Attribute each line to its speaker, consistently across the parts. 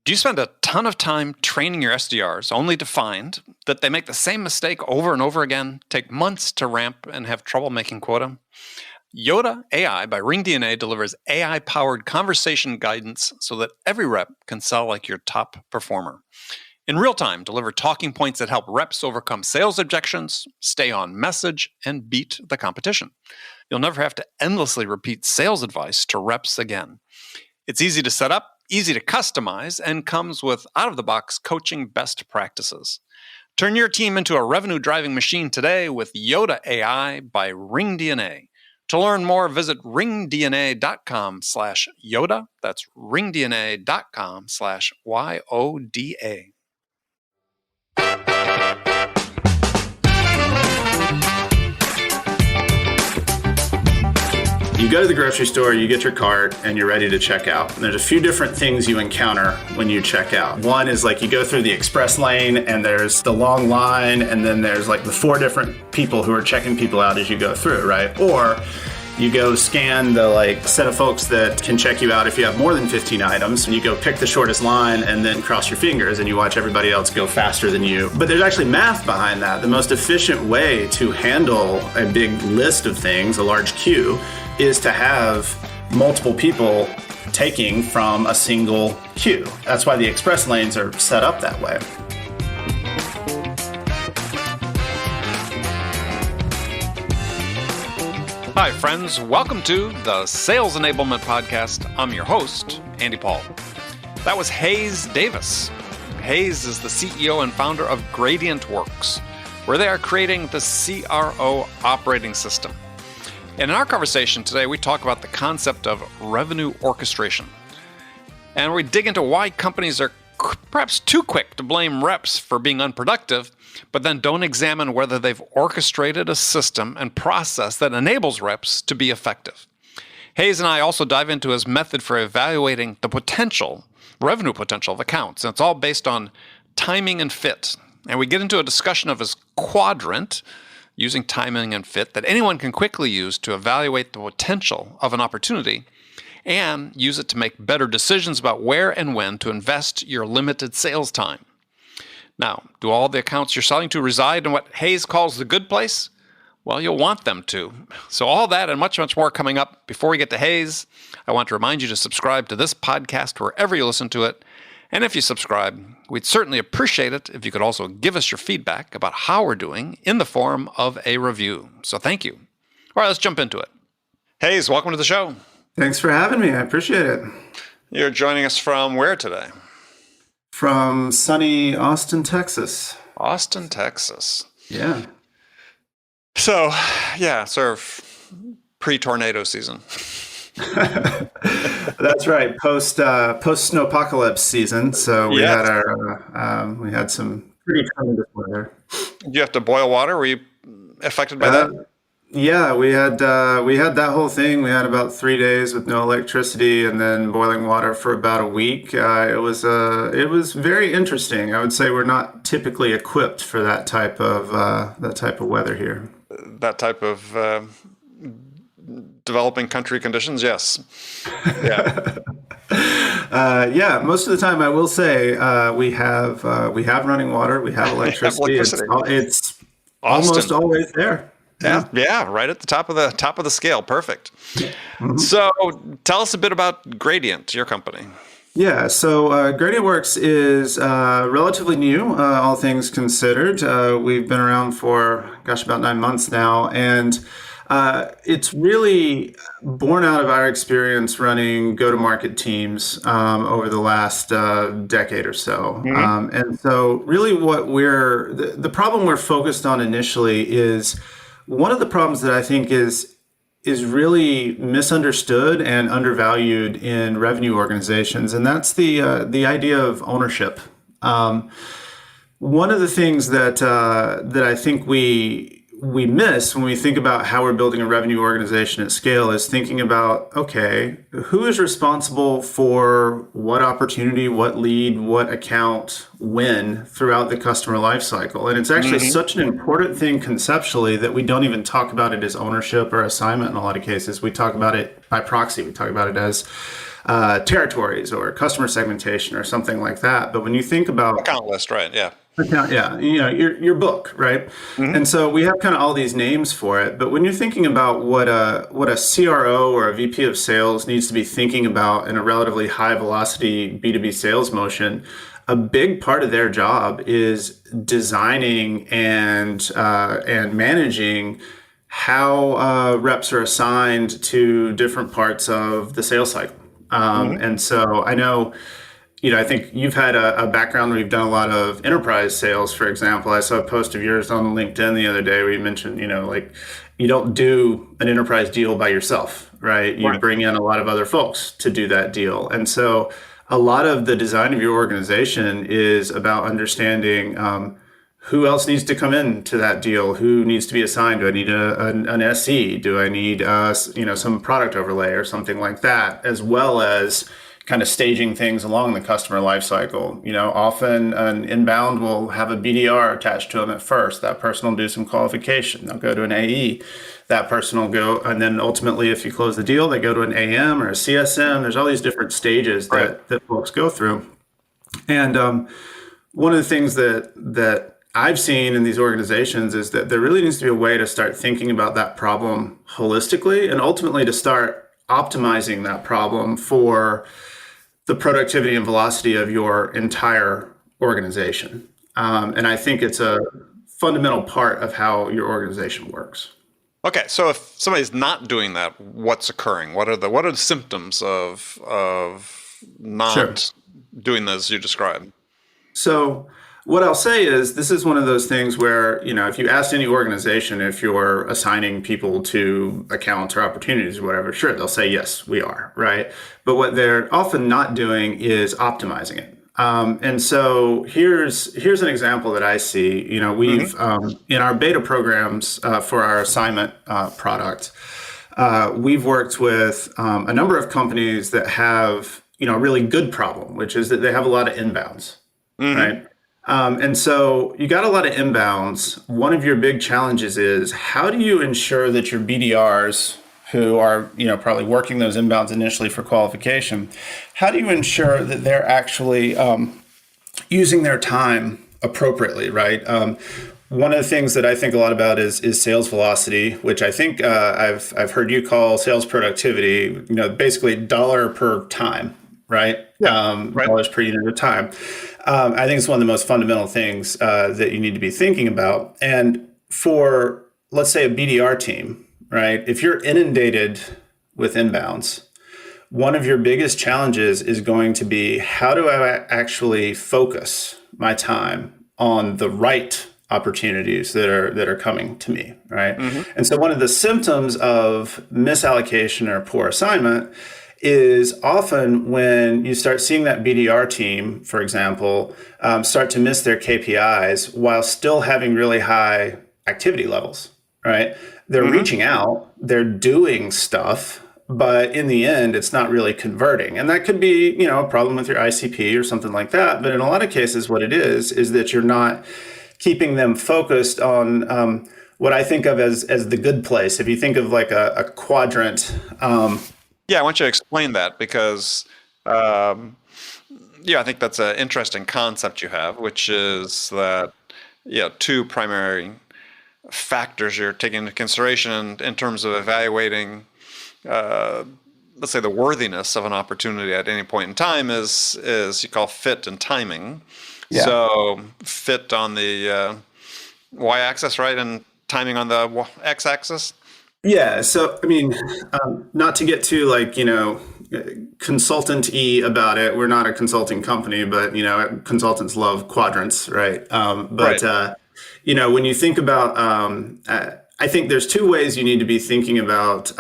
Speaker 1: Do you spend a ton of time training your SDRs only to find that they make the same mistake over and over again, take months to ramp, and have trouble making quota? Yoda AI by RingDNA delivers AI-powered conversation guidance so that every rep can sell like your top performer. In real time, deliver talking points that help reps overcome sales objections, stay on message, and beat the competition. You'll never have to endlessly repeat sales advice to reps again. It's easy to set up, easy to customize, and comes with out-of-the-box coaching best practices. Turn your team into a revenue-driving machine today with Yoda AI by RingDNA. To learn more, visit ringdna.com/Yoda. That's ringdna.com/YODA.
Speaker 2: You go to the grocery store, you get your cart, and you're ready to check out. And there's a few different things you encounter when you check out. One is like you go through the express lane, and there's the long line, and then there's like the 4 different people who are checking people out as you go through, right? Or you go scan the set of folks that can check you out if you have more than 15 items, and you go pick the shortest line and then cross your fingers and you watch everybody else go faster than you. But there's actually math behind that. The most efficient way to handle a big list of things, a large queue, is to have multiple people taking from a single queue. That's why the express lanes are set up that way.
Speaker 1: Hi, friends. Welcome to the Sales Enablement Podcast. I'm your host, Andy Paul. That was Hayes Davis. Hayes is the CEO and founder of Gradientworks, where they are creating the CRO operating system. And in our conversation today, we talk about the concept of revenue orchestration. And we dig into why companies are perhaps too quick to blame reps for being unproductive, but then don't examine whether they've orchestrated a system and process that enables reps to be effective. Hayes and I also dive into his method for evaluating the revenue potential of accounts. And it's all based on timing and fit. And we get into a discussion of his quadrant, using timing and fit, that anyone can quickly use to evaluate the potential of an opportunity and use it to make better decisions about where and when to invest your limited sales time. Now, do all the accounts you're selling to reside in what Hayes calls the good place? Well, you'll want them to. So all that and much, much more coming up. Before we get to Hayes, I want to remind you to subscribe to this podcast wherever you listen to it. And if you subscribe, we'd certainly appreciate it if you could also give us your feedback about how we're doing in the form of a review. So thank you. All right, let's jump into it. Hayes, welcome to the show.
Speaker 2: Thanks for having me. I appreciate it.
Speaker 1: You're joining us from where today?
Speaker 2: From sunny Austin, Texas.
Speaker 1: Austin, Texas.
Speaker 2: Yeah.
Speaker 1: So, yeah, sort of pre-tornado season.
Speaker 2: That's right. Post snowpocalypse season. So we had some pretty tremendous weather.
Speaker 1: Did you have to boil water? Were you affected by that?
Speaker 2: Yeah, we had that whole thing. We had about 3 days with no electricity and then boiling water for about a week. It was very interesting. I would say we're not typically equipped for that type of weather here.
Speaker 1: That type of developing country conditions, yes. Yeah.
Speaker 2: Most of the time, I will say we have running water, we have electricity. It's almost always there.
Speaker 1: Yeah, right at the top of the scale. Perfect. Mm-hmm. So, tell us a bit about Gradient, your company.
Speaker 2: Yeah, so Gradientworks is relatively new, all things considered. We've been around for, about 9 months now, and it's really born out of our experience running go-to-market teams over the last decade or so. Mm-hmm. And so really the problem we're focused on initially is one of the problems that I think is really misunderstood and undervalued in revenue organizations, and that's the idea of ownership. One of the things that I think we miss when we think about how we're building a revenue organization at scale is thinking about, okay, who is responsible for what opportunity, what lead, what account, when throughout the customer lifecycle. And it's actually such an important thing conceptually that we don't even talk about it as ownership or assignment in a lot of cases. We talk about it by proxy. We talk about it as territories or customer segmentation or something like that. But when you think about
Speaker 1: Account list, right? Yeah.
Speaker 2: yeah, your book, right?
Speaker 1: Mm-hmm.
Speaker 2: And so we have kind of all these names for it. But when you're thinking about what a CRO or a VP of sales needs to be thinking about in a relatively high velocity B2B sales motion, a big part of their job is designing and managing how reps are assigned to different parts of the sales cycle. And so I know, I think you've had a background where you've done a lot of enterprise sales, for example. I saw a post of yours on LinkedIn the other day where you mentioned, like you don't do an enterprise deal by yourself, right? You
Speaker 1: Right.
Speaker 2: bring in a lot of other folks to do that deal. And so a lot of the design of your organization is about understanding who else needs to come into that deal, who needs to be assigned. Do I need an SE? Do I need some product overlay or something like that, as well as kind of staging things along the customer lifecycle. Often an inbound will have a BDR attached to them at first. That person will do some qualification. They'll go to an AE. That person will go, and then ultimately, if you close the deal, they go to an AM or a CSM. There's all these different stages that folks go through. And one of the things that I've seen in these organizations is that there really needs to be a way to start thinking about that problem holistically and ultimately to start optimizing that problem for the productivity and velocity of your entire organization. And I think it's a fundamental part of how your organization works.
Speaker 1: Okay, so if somebody's not doing that, what's occurring? What are the symptoms of not doing this you described?
Speaker 2: So what I'll say is this is one of those things where, if you asked any organization if you're assigning people to accounts or opportunities or whatever, sure, they'll say, yes, we are, right? But what they're often not doing is optimizing it. And so here's an example that I see. We've in our beta programs for our assignment product, we've worked with a number of companies that have a really good problem, which is that they have a lot of inbounds, right? And so you got a lot of inbounds. One of your big challenges is how do you ensure that your BDRs, who are probably working those inbounds initially for qualification, how do you ensure that they're actually using their time appropriately, right? One of the things that I think a lot about is sales velocity, which I think I've heard you call sales productivity. Basically dollar per time, right?
Speaker 1: Right.
Speaker 2: Dollars per unit of time. I think it's one of the most fundamental things that you need to be thinking about. And for, let's say, a BDR team, right? If you're inundated with inbounds, one of your biggest challenges is going to be how do I actually focus my time on the right opportunities that are coming to me, right? And so one of the symptoms of misallocation or poor assignment is often when you start seeing that BDR team, for example, start to miss their KPIs while still having really high activity levels, right? They're reaching out, they're doing stuff, but in the end, it's not really converting. And that could be, a problem with your ICP or something like that. But in a lot of cases, what it is that you're not keeping them focused on what I think of as the good place. If you think of like a quadrant.
Speaker 1: Yeah, I want you to explain that because, I think that's an interesting concept you have, which is that, two primary factors you're taking into consideration in terms of evaluating, let's say, the worthiness of an opportunity at any point in time is you call fit and timing.
Speaker 2: Yeah.
Speaker 1: So fit on the y-axis, right, and timing on the x-axis.
Speaker 2: Yeah. So, not to get too consultant-y about it. We're not a consulting company, but, consultants love quadrants, right? When you think about, I think there's two ways you need to be thinking about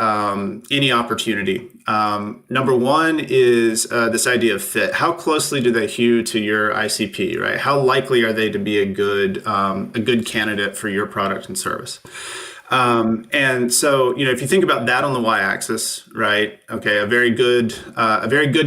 Speaker 2: any opportunity. Number one is this idea of fit. How closely do they hew to your ICP, right? How likely are they to be a good candidate for your product and service? And so, if you think about that on the y-axis, right? Okay, a very good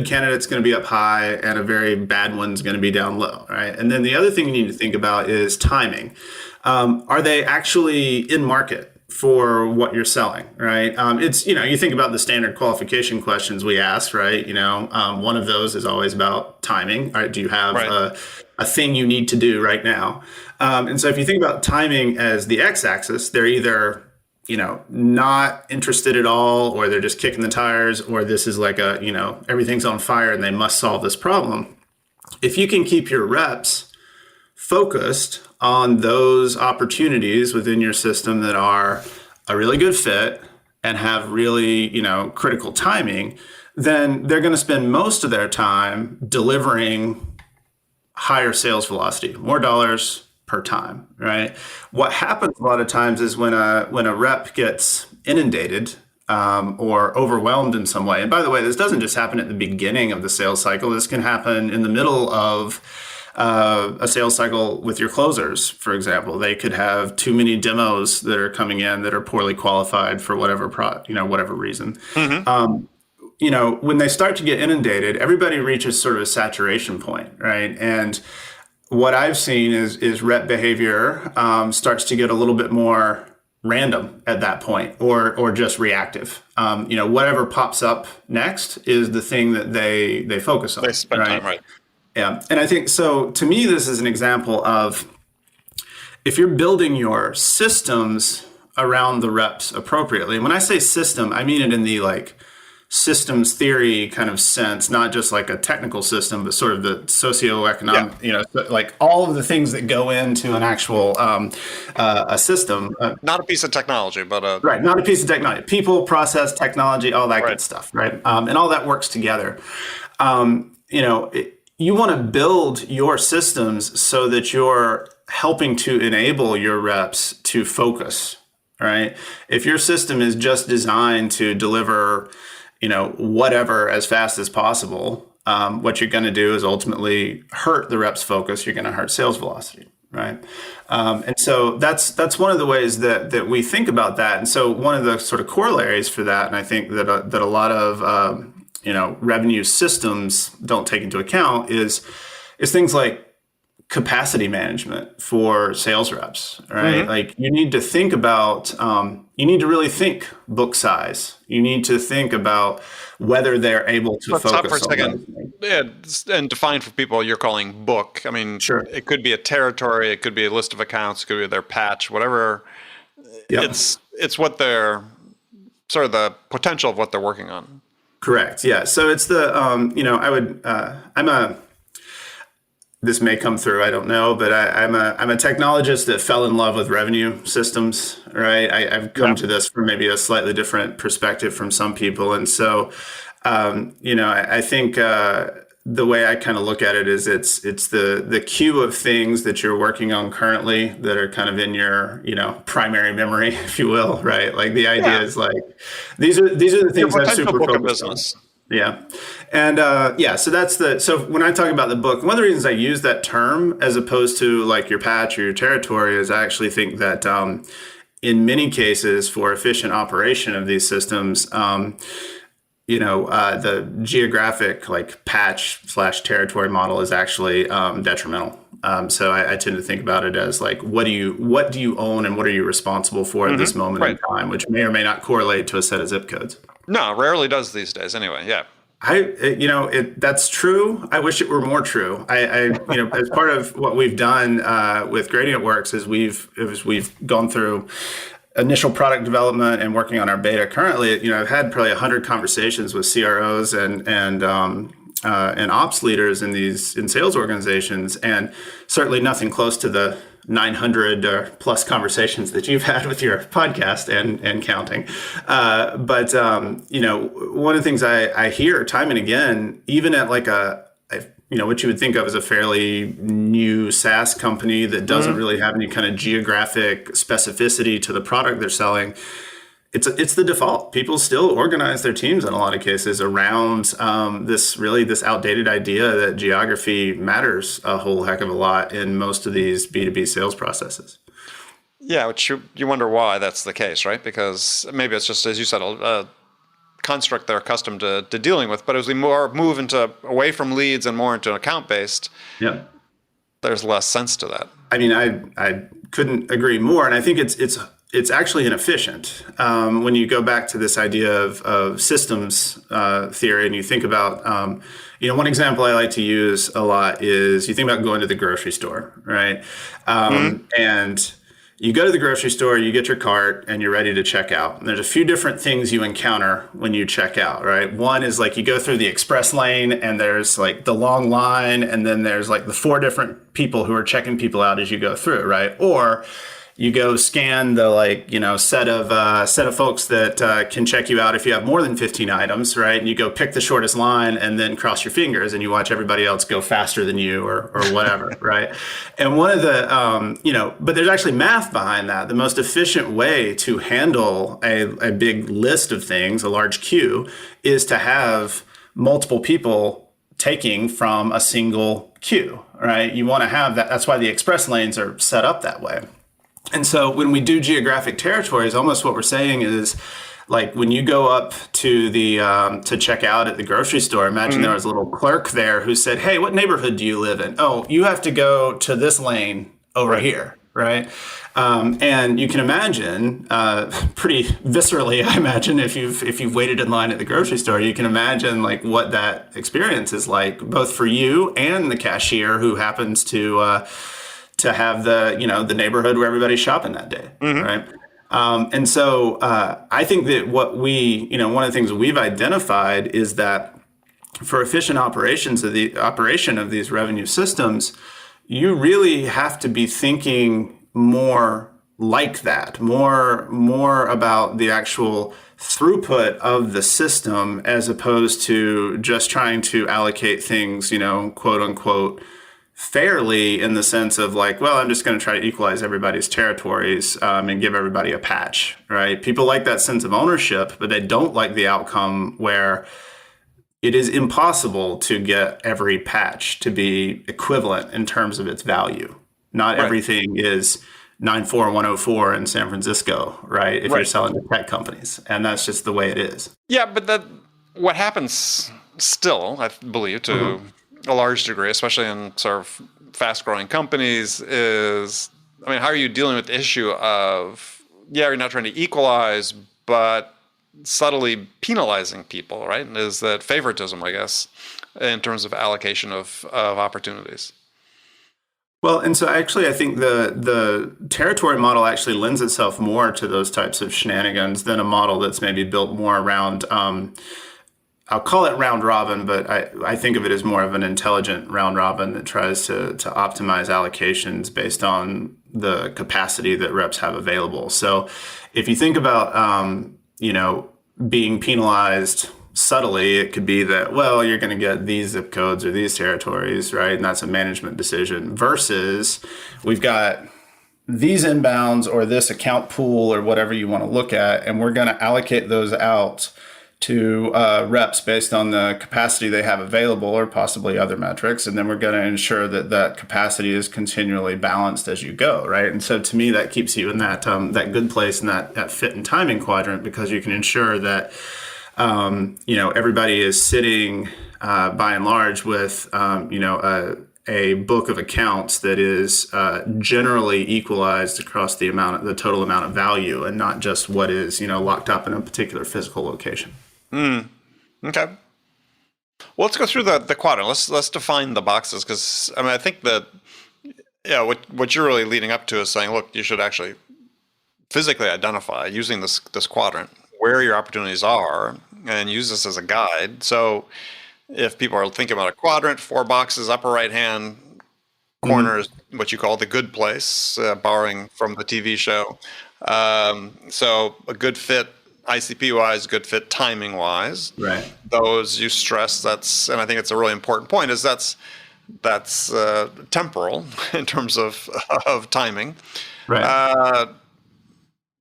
Speaker 2: candidate's going to be up high, and a very bad one's going to be down low, right? And then the other thing you need to think about is timing. Are they actually in market? for what you're selling, right? It's, you think about the standard qualification questions we ask, right? One of those is always about timing. All right, do you have a thing you need to do right now? And so if you think about timing as the x-axis, they're either, not interested at all, or they're just kicking the tires, or this is like everything's on fire and they must solve this problem. If you can keep your reps focused on those opportunities within your system that are a really good fit and have really, critical timing, then they're going to spend most of their time delivering higher sales velocity, more dollars per time, right? What happens a lot of times is when a rep gets inundated or overwhelmed in some way. And by the way, this doesn't just happen at the beginning of the sales cycle. This can happen in the middle of a sales cycle with your closers, for example. They could have too many demos that are coming in that are poorly qualified for whatever whatever reason. When they start to get inundated, everybody reaches sort of a saturation point, right? And what I've seen is rep behavior starts to get a little bit more random at that point, or just reactive. Whatever pops up next is the thing that they focus on.
Speaker 1: They spend time, right?
Speaker 2: Yeah. And I think, so to me, this is an example of, if you're building your systems around the reps appropriately, and when I say system, I mean it in the systems theory kind of sense, not just like a technical system, but sort of the socioeconomic, like all of the things that go into an actual a system.
Speaker 1: Not a piece of technology, but
Speaker 2: right, not a piece of technology. People, process, technology, all that good stuff, right? And all that works together. You want to build your systems so that you're helping to enable your reps to focus, right? If your system is just designed to deliver, whatever as fast as possible, what you're going to do is ultimately hurt the reps' focus. You're going to hurt sales velocity, right? And so that's one of the ways that we think about that. And so one of the sort of corollaries for that, and I think that a lot of revenue systems don't take into account is things like capacity management for sales reps, right? Like you need to think about, you need to really think book size. You need to think about whether they're able to focus
Speaker 1: stop for a
Speaker 2: on
Speaker 1: second. Yeah, and define for people you're calling book. I mean,
Speaker 2: sure.
Speaker 1: It could be a territory, it could be a list of accounts, it could be their patch, whatever. Yep. It's what they're, sort of the potential of what they're working on.
Speaker 2: Correct. Yeah. So it's the, this may come through, I don't know, but I'm a technologist that fell in love with revenue systems, right? I've come to this from maybe a slightly different perspective from some people. And so, I think the way I kind of look at it is it's the queue of things that you're working on currently that are kind of in your, primary memory, if you will, right? Like the idea is like, these are the things I'm super focused on. Yeah. And so when I talk about the book, one of the reasons I use that term as opposed to like your patch or your territory is I actually think that in many cases for efficient operation of these systems, the geographic like patch/territory model is actually detrimental. So I tend to think about it as like, what do you own and what are you responsible for at this moment in time, which may or may not correlate to a set of zip codes. No,
Speaker 1: rarely does these days anyway. Yeah.
Speaker 2: That's true. I wish it were more true. As part of what we've done with Gradientworks is we've gone through initial product development and working on our beta currently. I've had probably 100 conversations with CROs and ops leaders in sales organizations, and certainly nothing close to the 900 plus conversations that you've had with your podcast and counting. But one of the things I hear time and again, even at like what you would think of as a fairly new SaaS company that doesn't really have any kind of geographic specificity to the product they're selling, it's the default. People still organize their teams in a lot of cases around this outdated idea that geography matters a whole heck of a lot in most of these B2B sales processes.
Speaker 1: Yeah, which you wonder why that's the case, right? Because maybe it's just, as you said, a construct they're accustomed to dealing with. But as we move away from leads and more into account-based, there's less sense to that.
Speaker 2: I mean, I couldn't agree more. And I think it's it's actually inefficient. When you go back to this idea of systems theory, and you think about, one example I like to use a lot is you think about going to the grocery store, right? And you go to the grocery store, you get your cart, and you're ready to check out. And there's a few different things you encounter when you check out, right? One is like you go through the express lane, and there's like the long line, and then there's like the 4 different people who are checking people out as you go through, right? Or you go scan the set of folks that can check you out if you have more than 15 items, right? And you go pick the shortest line and then cross your fingers and you watch everybody else go faster than you or whatever, right? And one of the, but there's actually math behind that. The most efficient way to handle a big list of things, a large queue, is to have multiple people taking from a single queue, right? You want to have that. That's why the express lanes are set up that way. And so when we do geographic territories, almost what we're saying is, like when you go up to the to check out at the grocery store, imagine there was a little clerk there who said, "Hey, what neighborhood do you live in? Oh, you have to go to this lane over here, right?" And you can imagine, pretty viscerally, I imagine, if you've waited in line at the grocery store, you can imagine like what that experience is like, both for you and the cashier who happens to have the neighborhood where everybody's shopping that day, right? And so I think that what one of the things we've identified is that for efficient operations of the operation of these revenue systems, you really have to be thinking more like that, more about the actual throughput of the system as opposed to just trying to allocate things, quote unquote, fairly, in the sense of like, well, I'm just going to try to equalize everybody's territories and give everybody a patch, right? People like that sense of ownership, but they don't like the outcome where it is impossible to get every patch to be equivalent in terms of its value. Not everything is 94104 in San Francisco, right? If you're selling to tech companies, and that's just the way it is.
Speaker 1: Yeah, but what happens still, I believe, to a large degree, especially in sort of fast-growing companies, is, how are you dealing with the issue of, you're not trying to equalize, but subtly penalizing people, right? Is that favoritism, I guess, in terms of allocation of opportunities?
Speaker 2: Well, and so actually, I think the territory model actually lends itself more to those types of shenanigans than a model that's maybe built more around, I'll call it round robin, but I think of it as more of an intelligent round robin that tries to optimize allocations based on the capacity that reps have available. So if you think about, being penalized subtly, it could be that, well, you're going to get these zip codes or these territories, right? And that's a management decision versus we've got these inbounds or this account pool or whatever you want to look at, and we're going to allocate those out to reps based on the capacity they have available or possibly other metrics. And then we're going to ensure that that capacity is continually balanced as you go, right? And so to me, that keeps you in that good place in that fit and timing quadrant, because you can ensure that everybody is sitting by and large with a book of accounts that is generally equalized across the total amount of value, and not just what is locked up in a particular physical location.
Speaker 1: Okay. Well, let's go through the quadrant. Let's define the boxes, because I think that what you're really leading up to is saying, look, you should actually physically identify using this quadrant where your opportunities are and use this as a guide. So if people are thinking about a quadrant, 4 boxes, upper right hand corner is what you call the good place, borrowing from the TV show. So a good fit ICP wise, good fit timing wise.
Speaker 2: Right.
Speaker 1: Those you stress, and I think it's a really important point, is that's temporal in terms of timing.
Speaker 2: Right.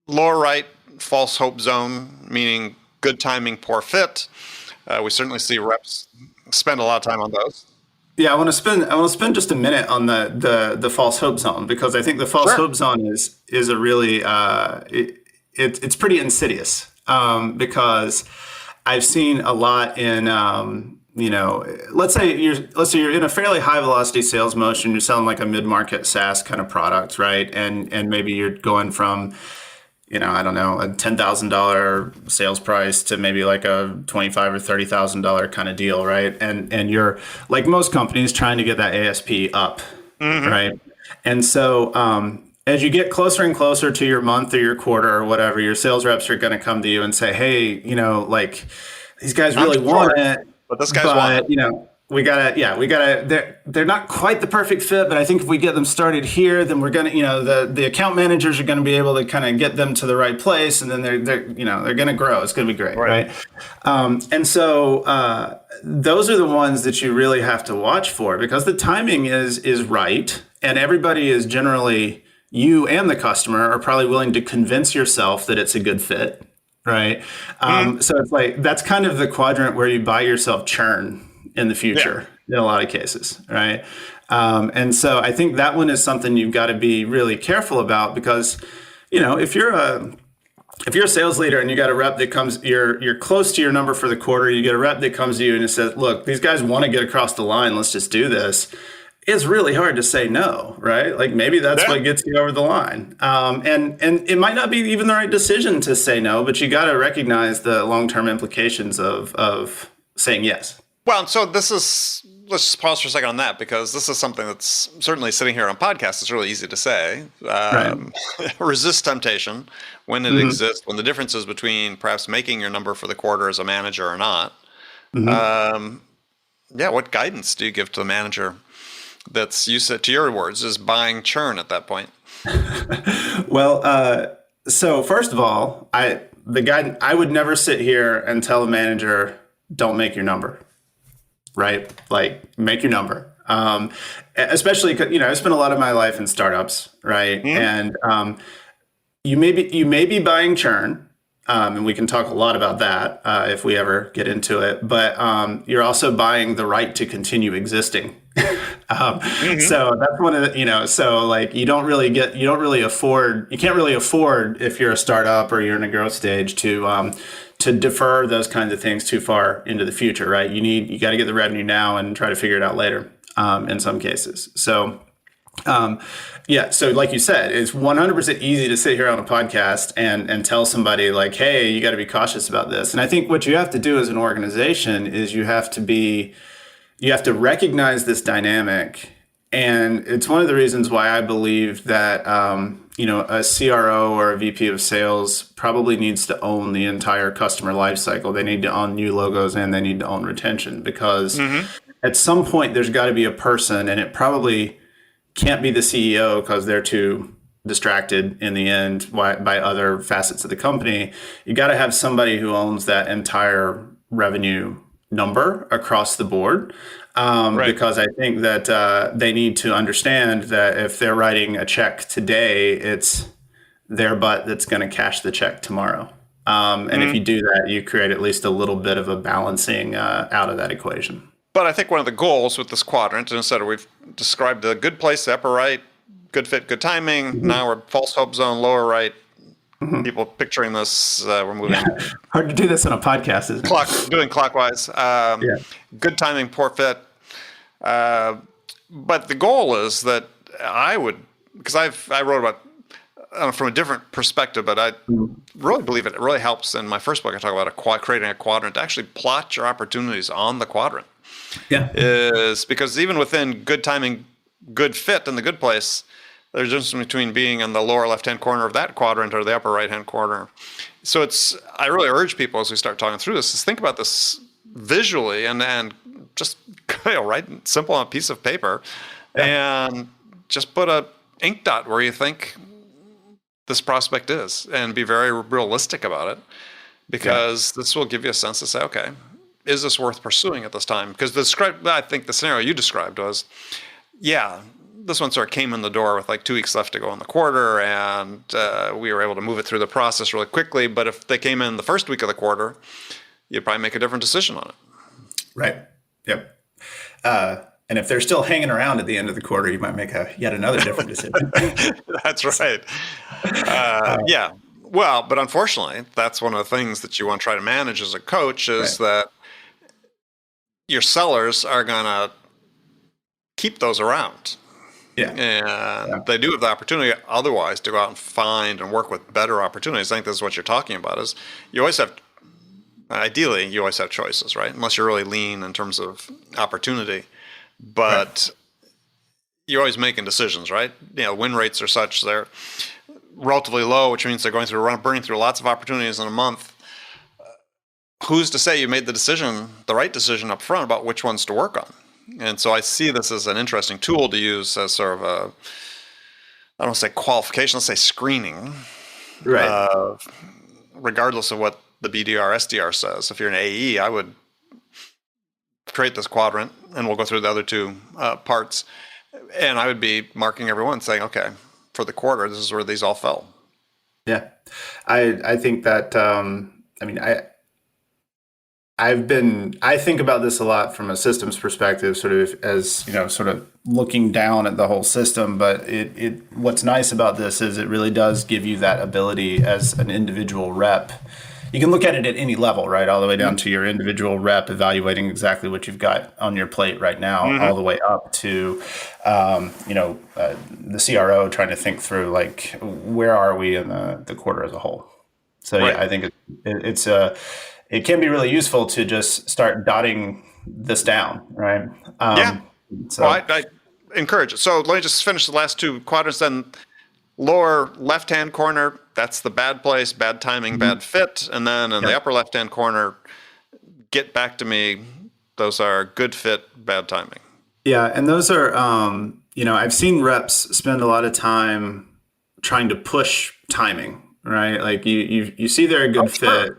Speaker 1: Lower right, false hope zone, meaning good timing, poor fit. We certainly see reps spend a lot of time on those.
Speaker 2: Yeah, I want to spend just a minute on the false hope zone, because I think the false hope zone is a really it's pretty insidious, because I've seen a lot in let's say you're in a fairly high velocity sales motion. You're selling like a mid-market SaaS kind of product, right? And maybe you're going from I don't know, a $10,000 sales price to maybe like a $25,000 or $30,000 kind of deal, right? And you're, like most companies, trying to get that ASP up, right? And so as you get closer and closer to your month or your quarter or whatever, your sales reps are going to come to you and say, hey, like these guys really want it,
Speaker 1: but this guy's want it.
Speaker 2: They're not quite the perfect fit, but I think if we get them started here, then we're going to, the account managers are going to be able to kind of get them to the right place, and then they're going to grow. It's going to be great. Right. And so those are the ones that you really have to watch for, because the timing is right. And everybody is generally, you and the customer are probably willing to convince yourself that it's a good fit. Right. So it's like, that's kind of the quadrant where you buy yourself churn in the future in a lot of cases. Right. And so I think that one is something you've got to be really careful about, because, if you're a sales leader and you got a rep that comes, you're close to your number for the quarter, you get a rep that comes to you and it says, look, these guys want to get across the line. Let's just do this. It's really hard to say no, right? Like maybe that's what gets you over the line. And it might not be even the right decision to say no, but you got to recognize the long-term implications of saying yes.
Speaker 1: Well, so let's just pause for a second on that, because this is something that's certainly sitting here on podcasts, it's really easy to say. Resist temptation when it exists, when the difference is between perhaps making your number for the quarter as a manager or not. What guidance do you give to the manager that's, you said, to your words, is buying churn at that point?
Speaker 2: Well, so first of all, I would never sit here and tell a manager, don't make your number, right? Like, make your number. Especially, I spent a lot of my life in startups, right? And you may be buying churn, and we can talk a lot about that if we ever get into it. But you're also buying the right to continue existing. So that's one of the, so like you can't really afford, if you're a startup or you're in a growth stage, to defer those kinds of things too far into the future, right? You got to get the revenue now and try to figure it out later in some cases. So so like you said, it's 100% easy to sit here on a podcast and tell somebody like, hey, you got to be cautious about this. And I think what you have to do as an organization is you have to recognize this dynamic. And it's one of the reasons why I believe that, a CRO or a VP of sales probably needs to own the entire customer lifecycle. They need to own new logos and they need to own retention, because at some point there's got to be a person, and it probably can't be the CEO because they're too distracted in the end by other facets of the company. You got to have somebody who owns that entire revenue number across the board. Because I think that they need to understand that if they're writing a check today, it's their butt that's going to cash the check tomorrow. And if you do that, you create at least a little bit of a balancing out of that equation.
Speaker 1: But I think one of the goals with this quadrant, instead of, we've described the good place, the upper right, good fit, good timing. Now we're false hope zone, lower right. People picturing this, we're moving.
Speaker 2: Hard to do this on a podcast, isn't it?
Speaker 1: Doing clockwise. Good timing, poor fit. But the goal is that because I wrote about from a different perspective, but I really believe it really helps. In my first book, I talk about creating a quadrant to actually plot your opportunities on the quadrant. Is because even within good timing, good fit, in the good place, there's a difference between being in the lower left-hand corner of that quadrant or the upper right-hand corner. So I really urge people as we start talking through this, is think about this visually and just write simple on a piece of paper and just put a ink dot where you think this prospect is, and be very realistic about it, because this will give you a sense to say, okay, is this worth pursuing at this time? Because I think the scenario you described was, this one sort of came in the door with like 2 weeks left to go in the quarter, and we were able to move it through the process really quickly. But if they came in the first week of the quarter, you'd probably make a different decision on it.
Speaker 2: Right. Yep. And if they're still hanging around at the end of the quarter, you might make yet another different decision.
Speaker 1: That's right. Well, but unfortunately, that's one of the things that you want to try to manage as a coach, is that your sellers are going to keep those around.
Speaker 2: Yeah.
Speaker 1: And they do have the opportunity otherwise to go out and find and work with better opportunities. I think this is what you're talking about is you always have, ideally, you always have choices, right? Unless you're really lean in terms of opportunity. But you're always making decisions, right? Win rates are such, they're relatively low, which means they're burning through lots of opportunities in a month. Who's to say you made the right decision up front about which ones to work on? And so I see this as an interesting tool to use as sort of I don't want to say qualification, let's say screening.
Speaker 2: Right.
Speaker 1: Regardless of what the BDR, SDR says. If you're an AE, I would create this quadrant, and we'll go through the other two parts. And I would be marking everyone, saying, okay, for the quarter, this is where these all fell.
Speaker 2: Yeah. I think that, I think about this a lot from a systems perspective, sort of as, sort of looking down at the whole system. But what's nice about this is it really does give you that ability as an individual rep. You can look at it at any level, right? All the way down to your individual rep, evaluating exactly what you've got on your plate right now, all the way up to, the CRO trying to think through, like, where are we in the quarter as a whole? So
Speaker 1: Right.
Speaker 2: yeah, I think it can be really useful to just start dotting this down, right?
Speaker 1: So I encourage it. So let me just finish the last two quadrants then. Lower left-hand corner, that's the bad place, bad timing, bad fit. And then in the upper left-hand corner, get back to me. Those are good fit, bad timing.
Speaker 2: Yeah, and those are, I've seen reps spend a lot of time trying to push timing, right? Like you see they're a good fit,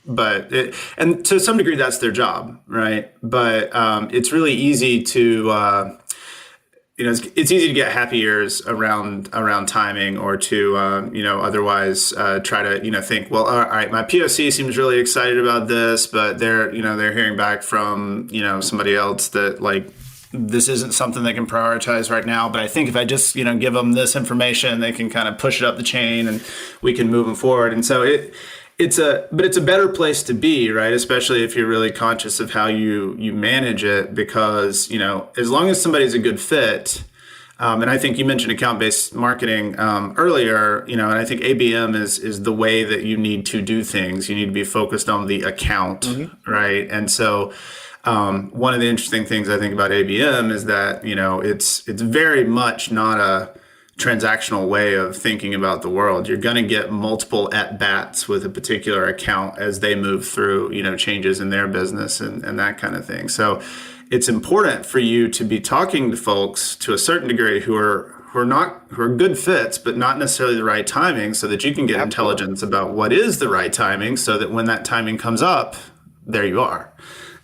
Speaker 2: but and to some degree that's their job, right? But it's really easy to it's easy to get happy ears around timing, or to otherwise try to think, well, all right, my POC seems really excited about this, but they're hearing back from somebody else that, like, this isn't something they can prioritize right now. But I think if I just give them this information, they can kind of push it up the chain and we can move them forward. And so it's a better place to be, right? Especially if you're really conscious of how you manage it, because, as long as somebody's a good fit, and I think you mentioned account-based marketing earlier, and I think ABM is the way that you need to do things. You need to be focused on the account, right? And so one of the interesting things I think about ABM is that, it's very much not a transactional way of thinking about the world. You're going to get multiple at-bats with a particular account as they move through, changes in their business and that kind of thing. So it's important for you to be talking to folks to a certain degree who are good fits, but not necessarily the right timing, so that you can get intelligence about what is the right timing, so that when that timing comes up, there you are.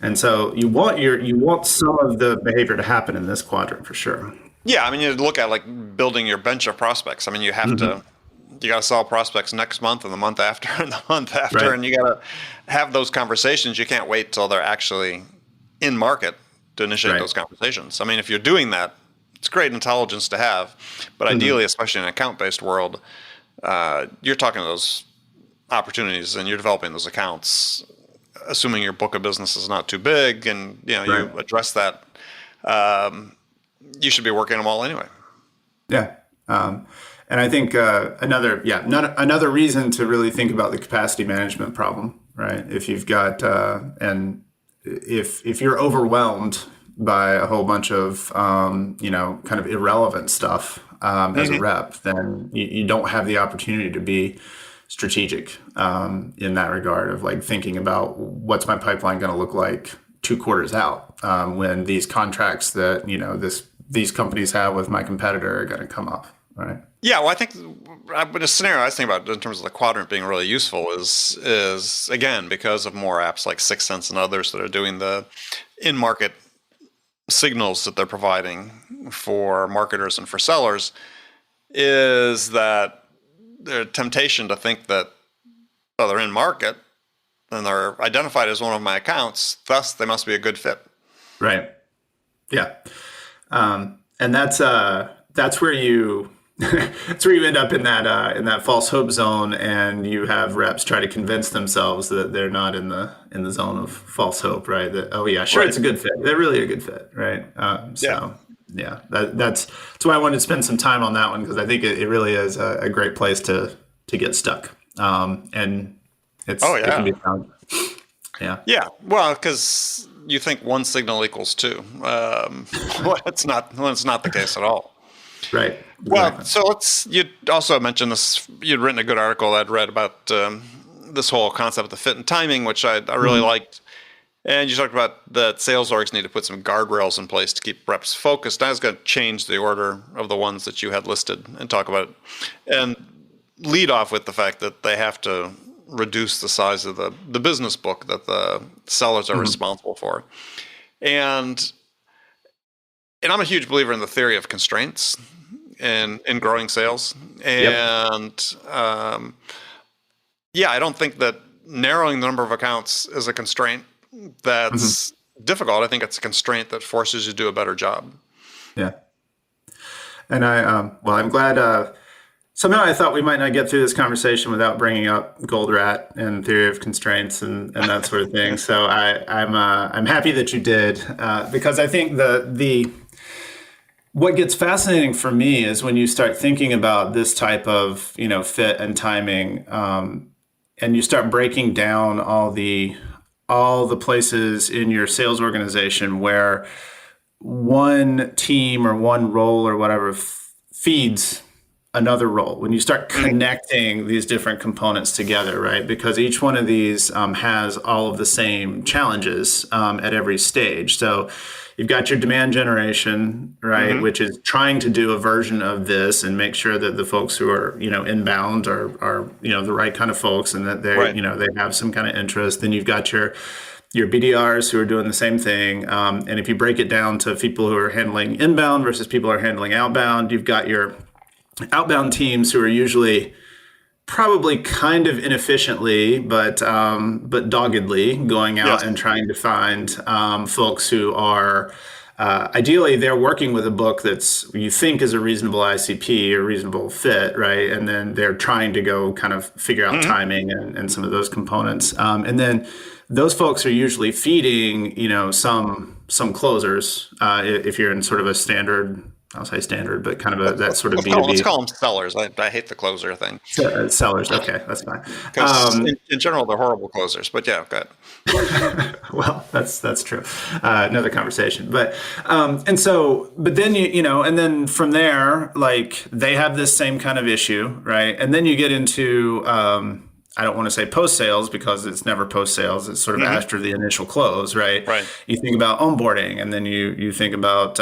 Speaker 2: And so you want some of the behavior to happen in this quadrant for sure.
Speaker 1: Yeah, you look at, like, building your bench of prospects. You have to, you got to sell prospects next month and the month after and the month after,
Speaker 2: right.
Speaker 1: And you got to have those conversations. You can't wait till they're actually in market to initiate those conversations. If you're doing that, it's great intelligence to have, but ideally, especially in an account-based world, you're talking to those opportunities and you're developing those accounts, assuming your book of business is not too big, and you address that. You should be working them all anyway. Yeah.
Speaker 2: And I think another reason to really think about the capacity management problem, right? If you've got, and if you're overwhelmed by a whole bunch of, kind of irrelevant stuff as a rep, then you don't have the opportunity to be strategic in that regard of, like, thinking about what's my pipeline going to look like 2 quarters out when these contracts that, these companies have with my competitor are going to come up, right?
Speaker 1: Yeah, well, I think a scenario I was thinking about in terms of the quadrant being really useful is again, because of more apps like Sixth Sense and others that are doing the in-market signals that they're providing for marketers and for sellers, is that there's temptation to think that, well, they're in market and they're identified as one of my accounts, thus they must be a good fit.
Speaker 2: Right. Yeah. And that's where you that's where you end up in that false hope zone, and you have reps try to convince themselves that they're not in the zone of false hope, right? That, oh yeah, sure, it's a good fit. They're really a good fit, right? That's why I wanted to spend some time on that one, because I think it really is a great place to get stuck. And it can be found. Yeah.
Speaker 1: Yeah. Well, because you think one signal equals two. Well, it's not the case at all.
Speaker 2: Right.
Speaker 1: Well, so you also mentioned this, you'd written a good article I'd read about this whole concept of fit and timing, which I really liked. And you talked about that sales orgs need to put some guardrails in place to keep reps focused. I was going to change the order of the ones that you had listed and talk about it. And lead off with the fact that they have to reduce the size of the business book that the sellers are responsible for. And I'm a huge believer in the theory of constraints in growing sales. And I don't think that narrowing the number of accounts is a constraint that's difficult. I think it's a constraint that forces you to do a better job.
Speaker 2: Yeah. And I'm glad, somehow I thought we might not get through this conversation without bringing up Goldratt and theory of constraints and that sort of thing. So I'm happy that you did, because I think what gets fascinating for me is when you start thinking about this type of, fit and timing, and you start breaking down all the places in your sales organization where one team or one role or whatever feeds another role. When you start connecting these different components together, right? Because each one of these has all of the same challenges at every stage. So you've got your demand generation, right, which is trying to do a version of this and make sure that the folks who are, inbound are the right kind of folks, and that they, they have some kind of interest. Then you've got your BDRs who are doing the same thing. And if you break it down to people who are handling inbound versus people who are handling outbound, you've got your outbound teams who are usually probably kind of inefficiently, but doggedly going out and trying to find folks who are ideally they're working with a book that's you think is a reasonable ICP or reasonable fit, right? And then they're trying to go kind of figure out timing and some of those components. And then those folks are usually feeding, some closers if you're in sort of a standard. I'll say standard, but kind of that sort of B2B.
Speaker 1: Let's call them sellers. I hate the closer thing.
Speaker 2: Sellers. Okay, that's fine.
Speaker 1: In general, they're horrible closers, but yeah, go ahead.
Speaker 2: Well, that's true. Another conversation. But but then and then from there, like they have this same kind of issue, right? And then you get into I don't want to say post-sales because it's never post-sales. It's sort of after the initial close, right?
Speaker 1: Right.
Speaker 2: You think about onboarding, and then you think about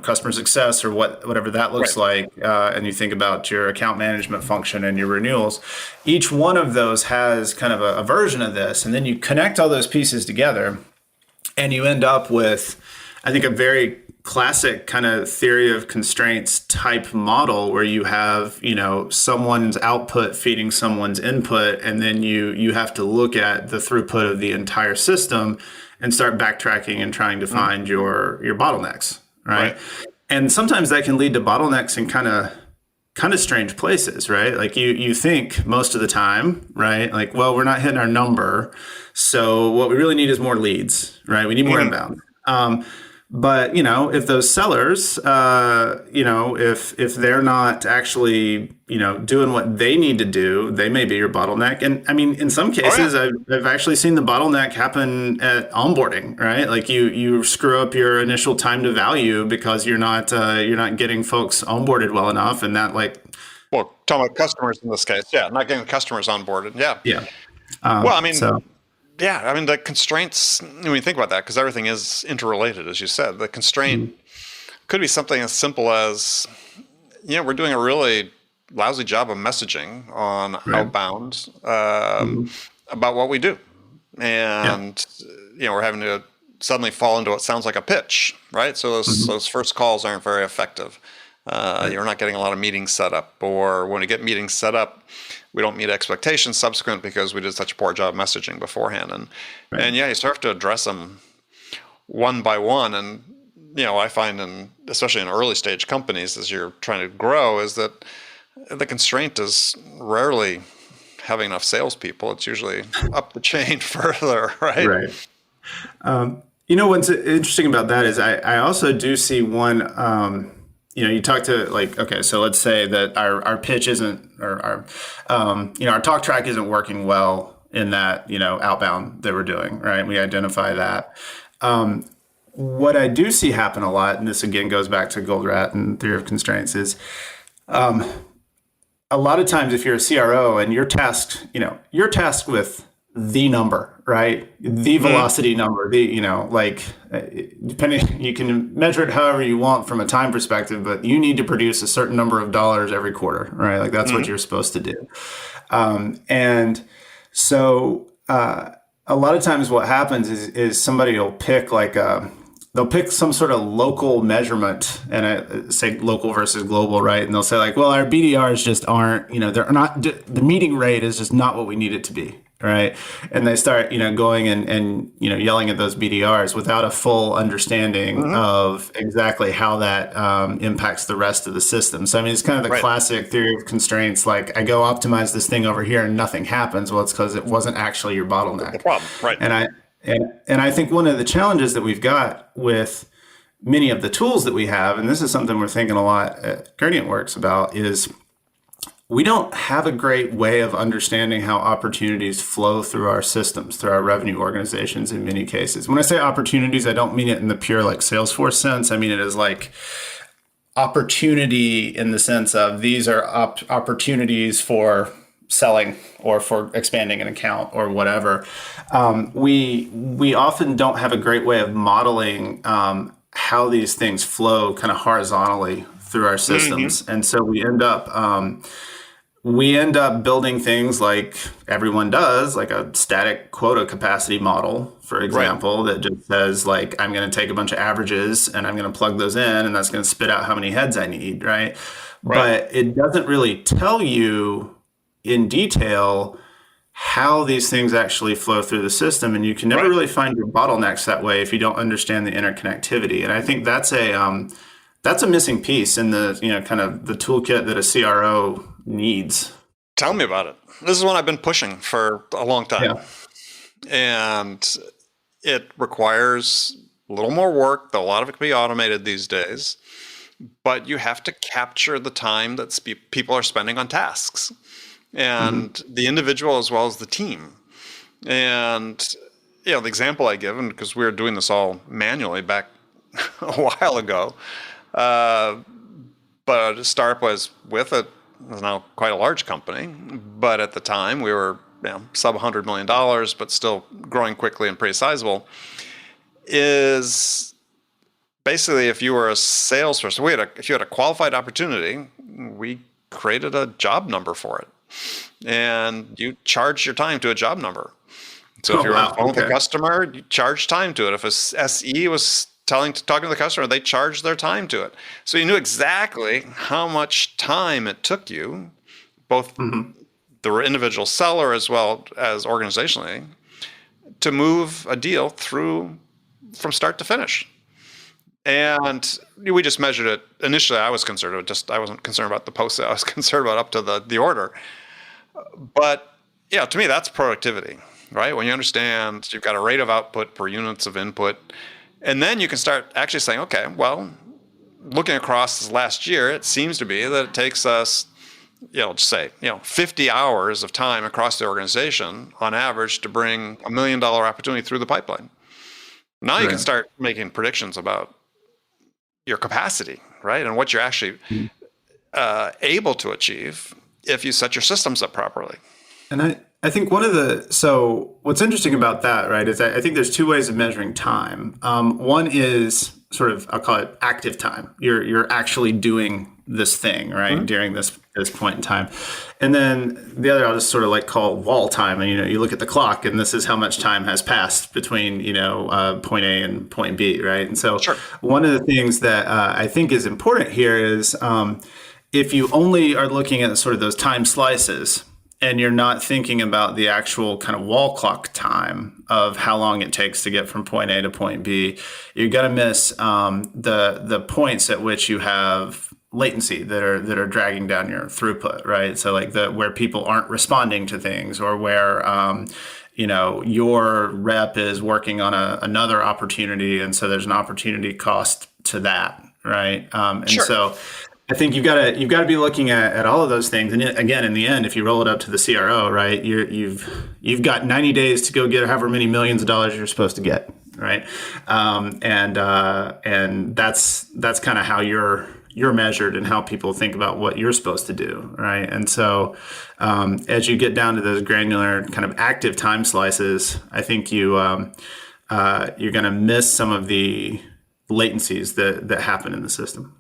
Speaker 2: customer success or whatever that looks like, and you think about your account management function and your renewals. Each one of those has kind of a version of this, and then you connect all those pieces together, and you end up with, I think, a very classic kind of theory of constraints type model where you have, someone's output feeding someone's input, and then you have to look at the throughput of the entire system and start backtracking and trying to find your bottlenecks, right? And sometimes that can lead to bottlenecks in kind of strange places, right? Like you think most of the time, right? Like, well, we're not hitting our number, so what we really need is more leads, right? We need more inbound. But, if those sellers, if they're not actually, doing what they need to do, they may be your bottleneck. And I mean, in some cases, I've actually seen the bottleneck happen at onboarding, right? Like you screw up your initial time to value because you're not getting folks onboarded well enough. And that
Speaker 1: well, talking about customers in this case, not getting the customers onboarded. Yeah. The constraints, when you think about that, because everything is interrelated, as you said, the constraint could be something as simple as, we're doing a really lousy job of messaging on outbound about what we do. And, we're having to suddenly fall into what sounds like a pitch, right? So those first calls aren't very effective. You're not getting a lot of meetings set up, or when you get meetings set up, we don't meet expectations subsequent because we did such a poor job messaging beforehand. And you sort of have to address them one by one. And, I find especially in early stage companies, as you're trying to grow, is that the constraint is rarely having enough salespeople. It's usually up the chain further, right?
Speaker 2: Right. What's interesting about that is I also do see one, you talk to like, okay, so let's say that our pitch isn't, or our talk track isn't working well in that, outbound that we're doing, right? We identify that. What I do see happen a lot, and this again goes back to Goldratt and theory of constraints, is a lot of times if you're a CRO and you're tasked with the number, right? The velocity number, depending, you can measure it however you want from a time perspective, but you need to produce a certain number of dollars every quarter, right? Like that's what you're supposed to do. And so a lot of times what happens is somebody will pick they'll pick some sort of local measurement, and I say local versus global, right? And they'll say like, well, our BDRs just aren't, they're not, the meeting rate is just not what we need it to be, right? And they start, going and yelling at those BDRs without a full understanding of exactly how that impacts the rest of the system. So, I mean, it's kind of the classic theory of constraints. Like, I go optimize this thing over here and nothing happens. Well, it's because it wasn't actually your bottleneck.
Speaker 1: The problem, right?
Speaker 2: And I think one of the challenges that we've got with many of the tools that we have, and this is something we're thinking a lot at Gradientworks about, is we don't have a great way of understanding how opportunities flow through our systems, through our revenue organizations in many cases. When I say opportunities, I don't mean it in the pure like Salesforce sense. I mean it as like opportunity in the sense of these are opportunities for selling or for expanding an account or whatever. We often don't have a great way of modeling how these things flow kind of horizontally through our systems. And so we end up building things like everyone does, like a static quota capacity model, for example, that just says like, I'm going to take a bunch of averages and I'm going to plug those in and that's going to spit out how many heads I need, right? But it doesn't really tell you in detail how these things actually flow through the system. And you can never really find your bottlenecks that way if you don't understand the interconnectivity. And I think that's a missing piece in the, kind of the toolkit that a CRO needs.
Speaker 1: Tell me about it. This is one I've been pushing for a long time. Yeah. And it requires a little more work, though a lot of it can be automated these days. But you have to capture the time that people are spending on tasks. And the individual as well as the team. And, the example I give, and because we were doing this all manually back a while ago, but a startup was now quite a large company, but at the time we were sub $100 million, but still growing quickly and pretty sizable, is basically if you were a salesperson, if you had a qualified opportunity, we created a job number for it. And you charge your time to a job number. So if you're on the phone with a customer, you charge time to it. If a SE was talking to the customer, they charged their time to it. So you knew exactly how much time it took you, both the individual seller as well as organizationally, to move a deal through from start to finish. And we just measured it. Initially, I was concerned. I wasn't concerned about the post. I was concerned about up to the order. But to me, that's productivity, right? When you understand you've got a rate of output per units of input, and then you can start actually saying, okay, well, looking across this last year, it seems to be that it takes us, just say, 50 hours of time across the organization on average to bring $1 million opportunity through the pipeline. Now you can start making predictions about your capacity, right? And what you're actually able to achieve if you set your systems up properly.
Speaker 2: And I think what's interesting about that, right, is I think there's two ways of measuring time. One is sort of, I'll call it active time. You're actually doing this thing, right, during this point in time. And then the other I'll just sort of like call wall time. And, you look at the clock and this is how much time has passed between, point A and point B, right? And so one of the things that I think is important here is if you only are looking at sort of those time slices and you're not thinking about the actual kind of wall clock time of how long it takes to get from point A to point B, you're going to miss the points at which you have latency that are dragging down your throughput, right? So like where people aren't responding to things, or where your rep is working on another opportunity, and so there's an opportunity cost to that, right? And
Speaker 1: Sure.
Speaker 2: so I think you've got to be looking at all of those things. And again, in the end, if you roll it up to the CRO, right, you've got 90 days to go get however many millions of dollars you're supposed to get, right? And that's kind of how you're measured and how people think about what you're supposed to do, right? And so as you get down to those granular kind of active time slices, I think you're going to miss some of the latencies that happen in the system.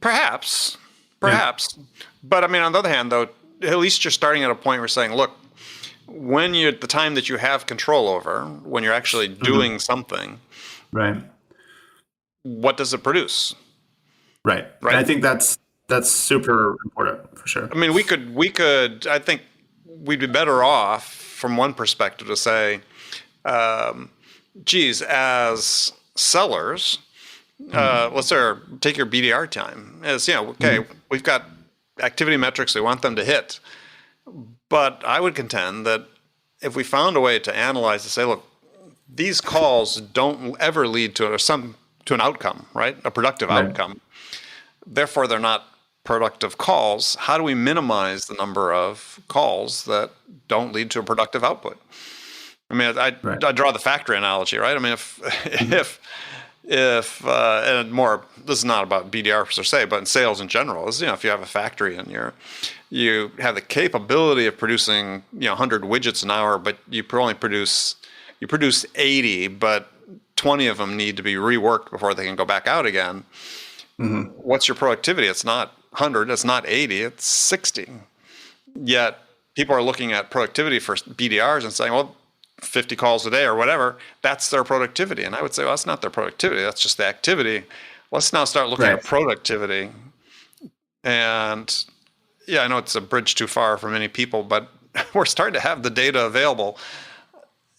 Speaker 1: Perhaps. But I mean, on the other hand, though, at least you're starting at a point where you're saying, look, when you're at the time that you have control over, when you're actually doing something,
Speaker 2: right?
Speaker 1: What does it produce?
Speaker 2: Right. And I think that's super important for sure.
Speaker 1: I mean, we could. I think we'd be better off from one perspective to say, geez, as sellers, let's say take your BDR time as, we've got activity metrics we want them to hit. But I would contend that if we found a way to analyze to say, look, these calls don't ever lead to an outcome, right? A productive outcome. Therefore, they're not productive calls. How do we minimize the number of calls that don't lead to a productive output? I mean, I draw the factory analogy, right? I mean, if and more, this is not about BDR per se, but in sales in general, is, if you have a factory and you have the capability of producing 100 widgets an hour, but you produce 80, but 20 of them need to be reworked before they can go back out again. Mm-hmm. What's your productivity? It's not 100, it's not 80, it's 60. Yet people are looking at productivity for BDRs and saying, well, 50 calls a day or whatever, that's their productivity. And I would say, well, that's not their productivity, that's just the activity. Let's now start looking at productivity. And yeah, I know it's a bridge too far for many people, but we're starting to have the data available.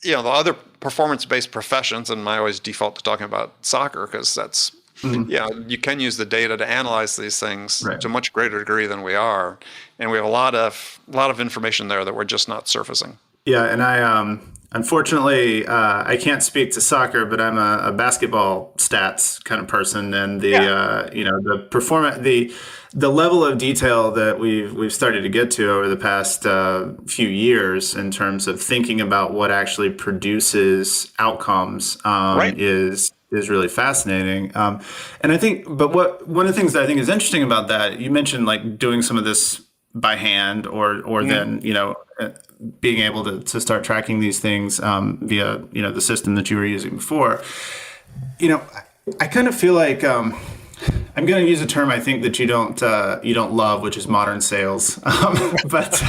Speaker 1: The other performance-based professions, and I always default to talking about soccer because that's, you can use the data to analyze these things to a much greater degree than we are. And we have a lot of information there that we're just not surfacing. Yeah,
Speaker 2: and I unfortunately I can't speak to soccer, but I'm a basketball stats kind of person, and the performance, the level of detail that we've started to get to over the past few years in terms of thinking about what actually produces outcomes is really fascinating. And I think, but one of the things that I think is interesting about that, you mentioned like doing some of this by hand or then, being able to start tracking these things via, the system that you were using before. I kind of feel like I'm going to use a term I think that you don't love, which is modern sales. But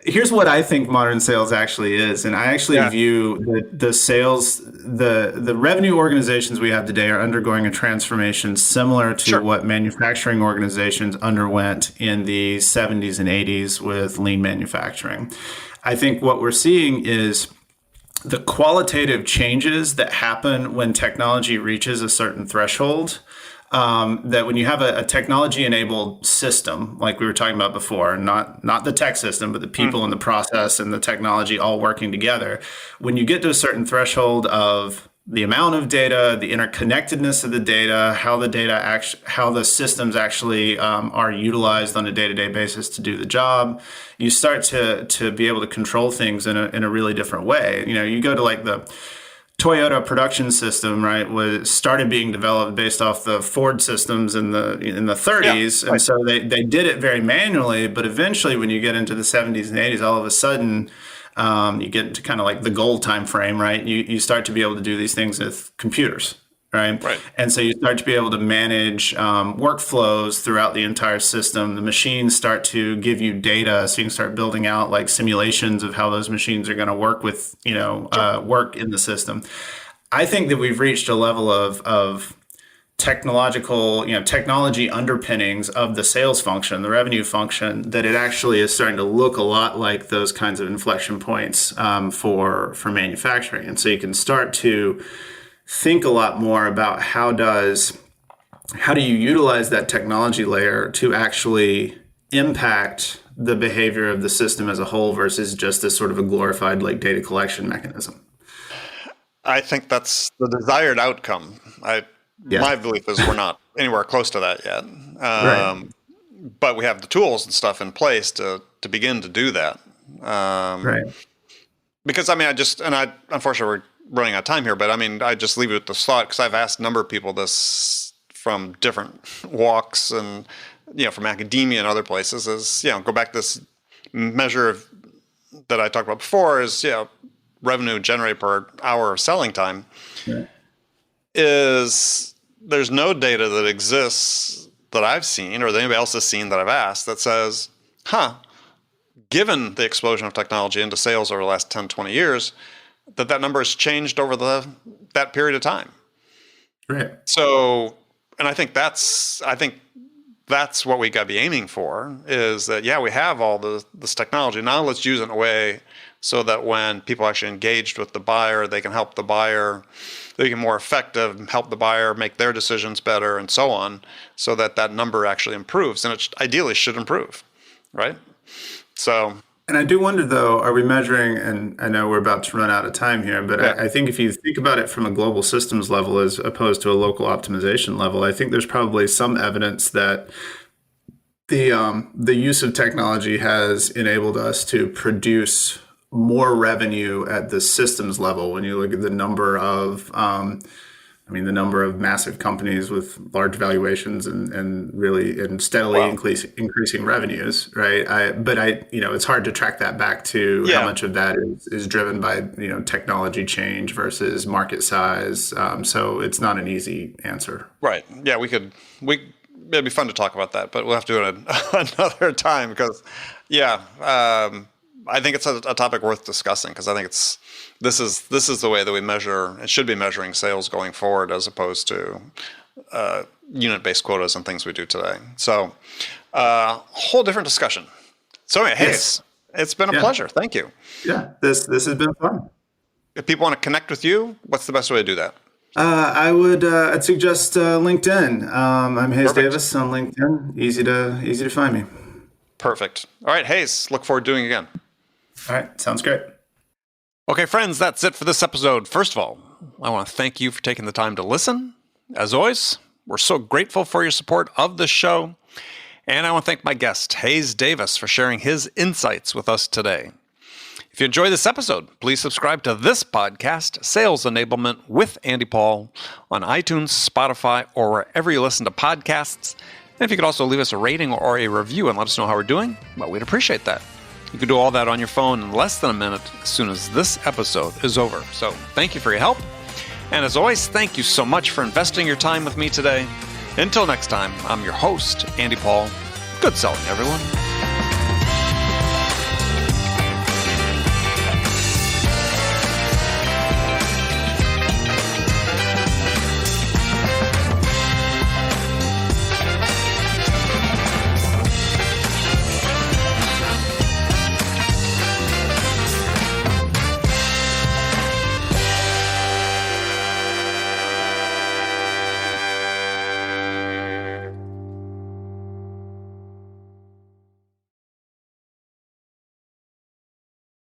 Speaker 2: here's what I think modern sales actually is. And I actually view the sales, the revenue organizations we have today are undergoing a transformation similar to what manufacturing organizations underwent in the 70s and 80s with lean manufacturing. I think what we're seeing is the qualitative changes that happen when technology reaches a certain threshold, that when you have a technology-enabled system, like we were talking about before, not the tech system, but the people and the process and the technology all working together, when you get to a certain threshold of the amount of data, the interconnectedness of the data, how the systems actually are utilized on a day-to-day basis to do the job, you start to be able to control things in a really different way. You go to like the Toyota production system, right, was started being developed based off the Ford systems in the 30s, and so they did it very manually. But eventually, when you get into the 70s and 80s, all of a sudden, you get into kind of like the gold time frame, right? You start to be able to do these things with computers, right? And so you start to be able to manage workflows throughout the entire system. The machines start to give you data, so you can start building out like simulations of how those machines are going to work with, work in the system. I think that we've reached a level of technology underpinnings of the sales function, the revenue function, that it actually is starting to look a lot like those kinds of inflection points for manufacturing. And so you can start to think a lot more about how do you utilize that technology layer to actually impact the behavior of the system as a whole versus just as sort of a glorified like data collection mechanism?
Speaker 1: I think that's the desired outcome. My belief is we're not anywhere close to that yet.
Speaker 2: Right.
Speaker 1: But we have the tools and stuff in place to begin to do that.
Speaker 2: Right.
Speaker 1: Because unfortunately we're running out of time here, but I just leave it with this thought because I've asked a number of people this from different walks and, from academia and other places is, go back to this measure that I talked about before is, revenue generated per hour of selling time.
Speaker 2: Right.
Speaker 1: Is there's no data that exists that I've seen or that anybody else has seen that I've asked that says, given the explosion of technology into sales over the last 10, 20 years, that number has changed over that period of time.
Speaker 2: Right.
Speaker 1: So, and I think that's what we got to be aiming for is that, we have all this technology. Now let's use it in a way so that when people actually engaged with the buyer, they can help the buyer, they can more effective, help the buyer make their decisions better and so on, so that number actually improves. And it ideally should improve, right? So,
Speaker 2: and I do wonder, though, are we measuring, and I know we're about to run out of time here, but I think if you think about it from a global systems level as opposed to a local optimization level, I think there's probably some evidence that the use of technology has enabled us to produce more revenue at the systems level. When you look at the number of the number of massive companies with large valuations and steadily increasing revenues, right? It's hard to track that back to how much of that is driven by technology change versus market size. So it's not an easy answer.
Speaker 1: Right. Yeah, it'd be fun to talk about that, but we'll have to do it another time because, I think it's a topic worth discussing because I think this is the way that we measure and should be measuring sales going forward as opposed to unit-based quotas and things we do today. So whole different discussion. So anyway, Hayes, it's been a pleasure. Thank you.
Speaker 2: Yeah, this has been fun.
Speaker 1: If people want to connect with you, what's the best way to do that?
Speaker 2: I'd suggest LinkedIn. I'm Hayes
Speaker 1: Perfect.
Speaker 2: Davis on LinkedIn. Easy to find me.
Speaker 1: Perfect. All right, Hayes, look forward to doing it again.
Speaker 2: All right, sounds great.
Speaker 1: Okay, friends, that's it for this episode. First of all, I want to thank you for taking the time to listen. As always, we're so grateful for your support of the show. And I want to thank my guest, Hayes Davis, for sharing his insights with us today. If you enjoy this episode, please subscribe to this podcast, Sales Enablement with Andy Paul, on iTunes, Spotify, or wherever you listen to podcasts. And if you could also leave us a rating or a review and let us know how we're doing, well, we'd appreciate that. You can do all that on your phone in less than a minute as soon as this episode is over. So thank you for your help. And as always, thank you so much for investing your time with me today. Until next time, I'm your host, Andy Paul. Good selling, everyone.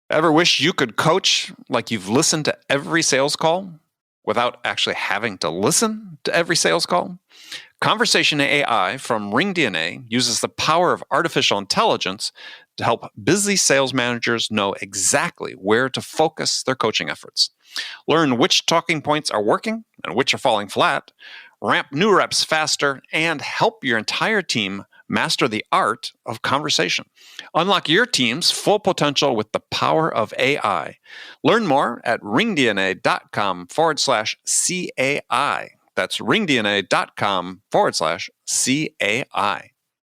Speaker 1: Ever wish you could coach like you've listened to every sales call without actually having to listen to every sales call? Conversation AI from RingDNA uses the power of artificial intelligence to help busy sales managers know exactly where to focus their coaching efforts. Learn which talking points are working and which are falling flat, ramp new reps faster, and help your entire team master the art of conversation. Unlock your team's full potential with the power of AI. Learn more at ringdna.com/CAI. That's ringdna.com/CAI.